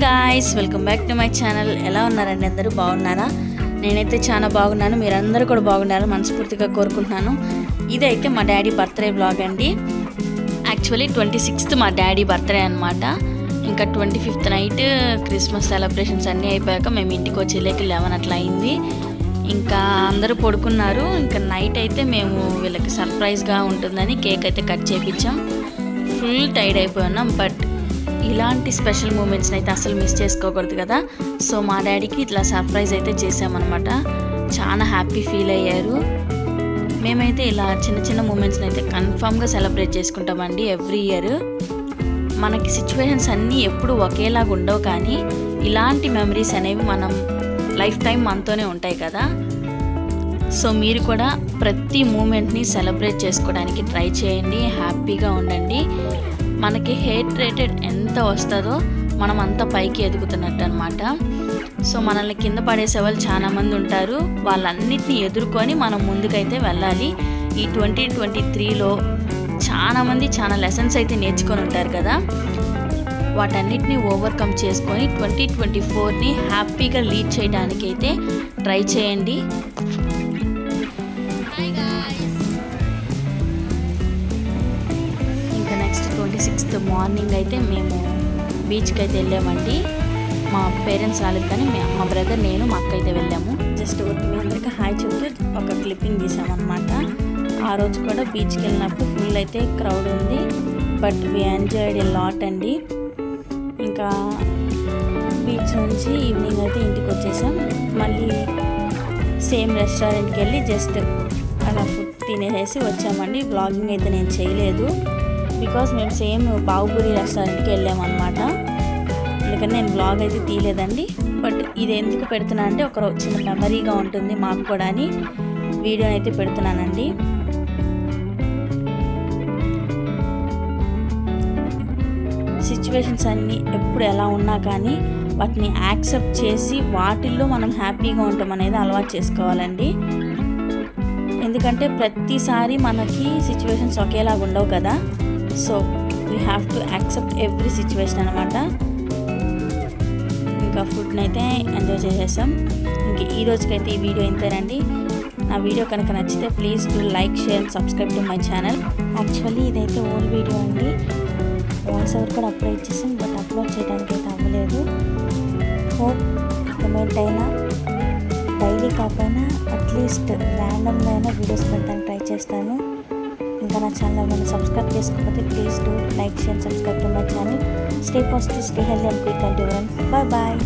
Guys, welcome back to my channel. ఎలా ఉన్నారండి? అందరూ బాగున్నారా? నేనైతే చాలా బాగున్నాను. మీరందరూ కూడా బాగున్నారని మనస్ఫూర్తిగా కోరుకుంటున్నాను. ఇదైతే మా డాడీ బర్త్డే బ్లాగ్ అండి. యాక్చువల్లీ 26th మా డాడీ బర్త్డే అనమాట. ఇంకా 25th నైట్ క్రిస్మస్ సెలబ్రేషన్స్ అన్నీ అయిపోయాక మేము ఇంటికి వచ్చేలేక 11 అట్లా అయింది. ఇంకా అందరూ పడుకున్నారు. ఇంకా నైట్ అయితే మేము వీళ్ళకి సర్ప్రైజ్గా ఉంటుందని కేక్ అయితే కట్ చేయించాం. ఫుల్ టైర్డ్ అయిపోయినాం. బట్ ఇలాంటి స్పెషల్ మూమెంట్స్ని అయితే అసలు మిస్ చేసుకోకూడదు కదా. సో మా డాడీకి ఇట్లా సర్ప్రైజ్ అయితే చేసామన్నమాట. చాలా హ్యాపీ ఫీల్ అయ్యారు. మేమైతే ఇలా చిన్న చిన్న మూమెంట్స్ని అయితే కన్ఫామ్గా సెలబ్రేట్ చేసుకుంటామండి ఎవ్రీ ఇయర్. మనకి సిచ్యువేషన్స్ అన్నీ ఎప్పుడు ఒకేలాగా ఉండవు, కానీ ఇలాంటి మెమరీస్ అనేవి మనం లైఫ్ టైం మనతోనే ఉంటాయి కదా. సో మీరు కూడా ప్రతి మూమెంట్ని సెలబ్రేట్ చేసుకోవడానికి ట్రై చేయండి. హ్యాపీగా ఉండండి. మనకి హెయిట్ రేటెడ్ ఎంత వస్తుందో మనం అంత పైకి ఎదుగుతున్నట్టు అనమాట. సో మనల్ని కింద పడేసే వాళ్ళు చాలామంది ఉంటారు. వాళ్ళన్నిటిని ఎదుర్కొని మనం ముందుకైతే వెళ్ళాలి. ఈ 2023లో చాలామంది చాలా లెసన్స్ అయితే నేర్చుకొని ఉంటారు కదా. వాటన్నిటిని ఓవర్కమ్ చేసుకొని 2024ని హ్యాపీగా లీడ్ చేయడానికి అయితే ట్రై చేయండి. ఇంకా నెక్స్ట్ 26th మార్నింగ్ అయితే మేము బీచ్కి అయితే వెళ్ళామండి. మా పేరెంట్స్ రాలేదు, కానీ మా బ్రదర్, నేను, మా అక్క అయితే వెళ్ళాము. జస్ట్ మీ అందరికీ హాయ్ చెప్తూ ఒక క్లిప్పింగ్ తీసామన్నమాట. ఆ రోజు కూడా బీచ్కి వెళ్ళినప్పుడు ఫుల్ అయితే క్రౌడ్ ఉంది. But we enjoyed a lot అండి. ఇంకా బీచ్ నుంచి ఈవినింగ్ అయితే ఇంటికి వచ్చేసాం. మళ్ళీ సేమ్ రెస్టారెంట్కి వెళ్ళి జస్ట్ అలా ఫుడ్ తినేసి వచ్చామండి. బ్లాగింగ్ అయితే నేను చేయలేదు, బికాజ్ మేము సేమ్ బావుపూరి రెస్టారెంట్కి వెళ్ళామన్నమాట. అందుకని నేను బ్లాగ్ అయితే తీయలేదండి. బట్ ఇది ఎందుకు పెడుతున్నా అంటే ఒక చిన్న మెమరీగా ఉంటుంది మాకు కూడా అని వీడియో అయితే పెడుతున్నానండి. సిచ్యువేషన్స్ అన్నీ ఎప్పుడు ఎలా ఉన్నా కానీ వాటిని యాక్సెప్ట్ చేసి వాటిల్లో మనం హ్యాపీగా ఉంటాం అనేది అలవాటు చేసుకోవాలండి. ఎందుకంటే ప్రతిసారి మనకి సిచ్యువేషన్స్ ఒకేలాగా ఉండవు కదా. So we have to accept every situation అనమాట. ఇంకా ఫుడ్ని అయితే ఎంజాయ్ చేసేసాం. ఇంక ఈ రోజుకైతే ఈ వీడియో ఇంతేనండి. నా వీడియో కనుక నచ్చితే please do like, share and subscribe to my channel. Actually ఇదైతే ఓల్డ్ వీడియో అండి. వాయిస్ ఓవర్ కూడా అప్లోడ్ చేసాం, బట్ అప్లోడ్ చేయడానికి అయితే అవ్వలేదు. హోప్ కమెంట్ అయినా డైలీ కాకపోయినా అట్లీస్ట్ ర్యాండమ్గా అయినా వీడియోస్ పెట్టడానికి ట్రై చేస్తాను. ఇంకా నా ఛానల్ మనం సబ్స్క్రైబ్ చేసుకోకపోతే please do like, share, subscribe to my channel. Stay positive, stay healthy and quick and bye bye.